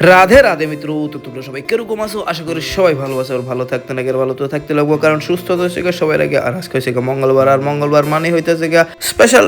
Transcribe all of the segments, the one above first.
রাধে রাধে মিত্র, তো তোমরা সবাই কিরকম আছো? আশা করি সবাই ভালো আছো আর ভালো থাকতে না গেলে ভালো তো থাকতে লাগবো, কারণ সুস্থ তো হচ্ছে সবাই লাগে। আর আজকে হচ্ছে মঙ্গলবার, আর মঙ্গলবার মানে হইতেছে স্পেশাল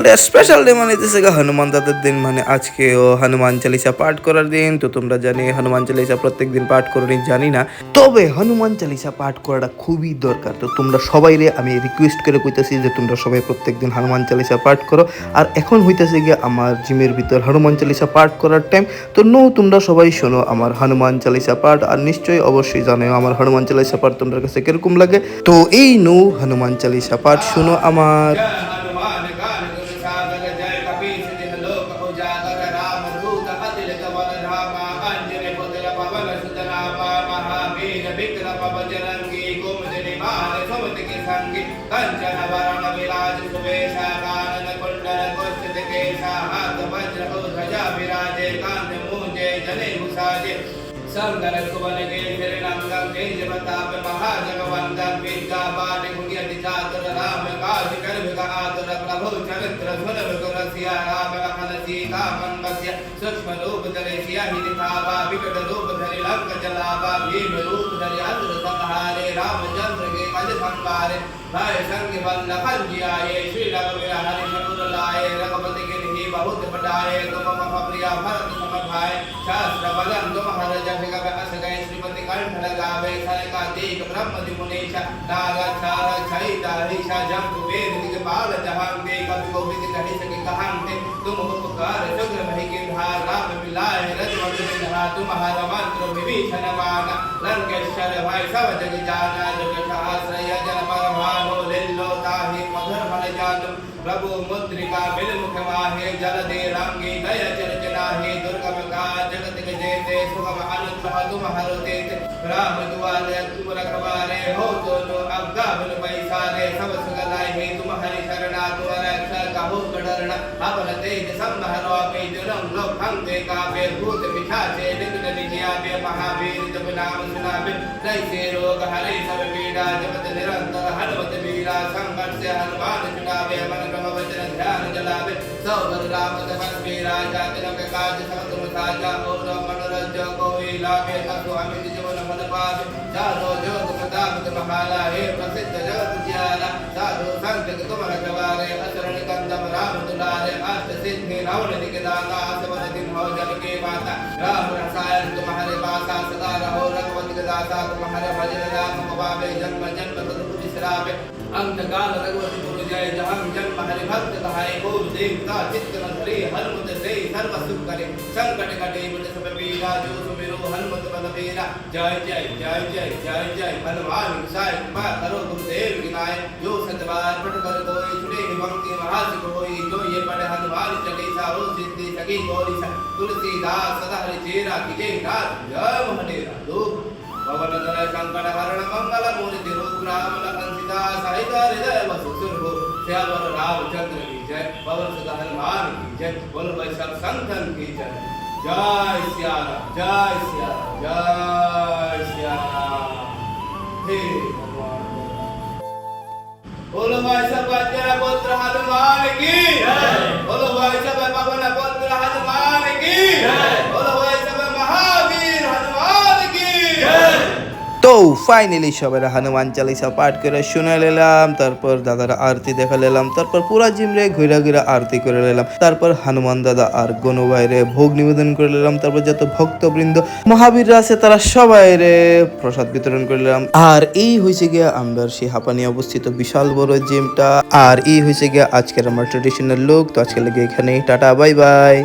ডে মানে হইতেছে হনুমান দাদের দিন, মানে আজকে ও হনুমান চালিসা পাঠ করার দিন। তো তোমরা জানি হনুমান চালিসা প্রত্যেক দিন পাঠ করি জানি না, তবে হনুমান চালিসা পাঠ করাটা খুবই দরকার। তো তোমরা সবাই রে আমি রিকোয়েস্ট করে কইতেছি যে তোমরা সবাই প্রত্যেক দিন হনুমান চালিসা পাঠ করো। আর এখন হইতেছে গিয়ে আমার জিমের ভিতর হনুমান চালিসা পাঠ করার টাইম। তো তোমরা সবাই শোনো আমার হনুমান চালিসা পাঠ, আর নিশ্চয়ই অবশ্যই জানো আমার হনুমান চালিসা পাঠ তোমাদের কাছে কিরকম লাগে। তো এই হনুমান চালিসা পাঠ শুনো আমার। संगर कुबल के फिर नंदन के जबताप महाजगवंदन विद्या पाठ गुणिया दिचातुर राम काज कर विगा आतुर प्रभु चरित्र सुन विगुर सिया राम लखन सीता मन बसिया सूक्ष्म रूप धरे सिया ही दिखावा विकट रूप धरे लंक जलावा भीम रूप धरे असुर संहारे रामचंद्र के कज संवारे भय संग बंद खंजियाए श्री रघुवीर हरि शकुर लाए रघुपति के ही बहुत बड़ाए तुम मम प्रिया भरत सम भाई शास्त्र बदन तुम हर जग अस गए श्रीपति कंठ लगावे सर का देख ब्रह्म दिमुनीश नारद सारद सहिता ऋषा जम कुबेर दिगपाल जहां दे कवि गोविंद कहि सके कहां ते तुम उपकार शुक्र भई के धार राम मिलाए रजवंत धरा तुम हर मंत्र विभीषण माना लंकेश्वर भाई सब जग जाना जग सहस्र जन पर भानो लिल्लो ताहि मधुर फल जानु प्रभु मुद्रिका बिल मुख माहे जल दे रंगे दया चरचना हे दुर्गम का जगत के जेते सुगम अनंत तुम हरो देते राम दुआरे तुम रखवारे हो तो नो अवगा बल पैसारे सब सुगलाए हे तुम हरि शरणा तुम रक्षा कहो डरना अपन तेज संहरो पे जुलम लोक भंगे का बे भूत पिशाचे निकट निजिया बे महावीर जब नाम सुनाबे कैसे रोग हरे सब पीड़ा जपत निरंतर हनुमत वीरा संकट से हनुमान छुड़ावे मन क्रम वचन ध्यान जलावे सब राम तपस वीरा जाति नक काज सब तुम साजा और मनोरंज कोई लागे तत्व अमित जीवन मन पावे चारो जोग प्रताप तुम्हारा हे प्रसिद्ध जगत जियाला साधु संत तुम रखवारे असरण कंदम राम दुलारे अष्ट सिद्धि रावण दिगदाता असवर दिन हो जल के माता राम रसायन तुम्हारे पासा सदा रहो रघुपति के दाता तुम्हारे भजन राम पावे जन्म जन्म तक बिसरावे अंत काल रघुपति गुरु जय जहां जन्म हरि भक्त कहाय को देवता चित्त न धरे हनुमत से सर्व सुख करे संकट कटे मिट सब पीरा जो सुमिरो हनुमत बल बीरा जय जय जय जय जय जय हनुमान साय कृपा करो गुरुदेव की नाय जो सतबार पठ कर कोई छुटे भक्ति महासिक होई जो ये पढ़े हनुमान चालीसा हो सिद्धि सकी गौरी तुलसीदास सदा हरि चेरा की जय नाथ जय महदेवा लोक पवन तनय संकट हरण मंगल मूर्ति रूप राम लखन सीता सहित हृदय वसु सुरभु श्यावर रामचंद्र की जय पवन सुत हनुमान की जय बोल भाई सब संतन की जय जय सिया राम जय सिया राम जय सिया राम हे भगवान बोलो भाई सब बच्चा पुत्र हनुमान की जय बोलो भाई सब पवन पुत्र हनुमान की जय बोलो भाई सब महावीर हनुमान की जय। তো ফাইনালি সবাই হনুমান চালিসা পাঠ করে শুনে নিলাম, তারপর দাদারা আরতি দেখা নিলাম, তারপর পুরা জিমরে ঘুরা ঘুরা আরতি করে নিলাম, তারপর হনুমান দাদা আর গনু ভাইরে ভোগ নিবেদন করে নিলাম, তারপর যত ভক্তবৃন্দ মহাবীররা আছে তারা সবাই রে প্রসাদ বিতরণ করে নিলাম। আর এই হয়েছে গিয়া আমরা সেই হাঁপানি অবস্থিত বিশাল বড় জিমটা। আর এই হয়েছে গিয়া আজকের আমার ট্রেডিশনাল লুক। তো আজকে লেগে এখানে টাটা বাই বাই।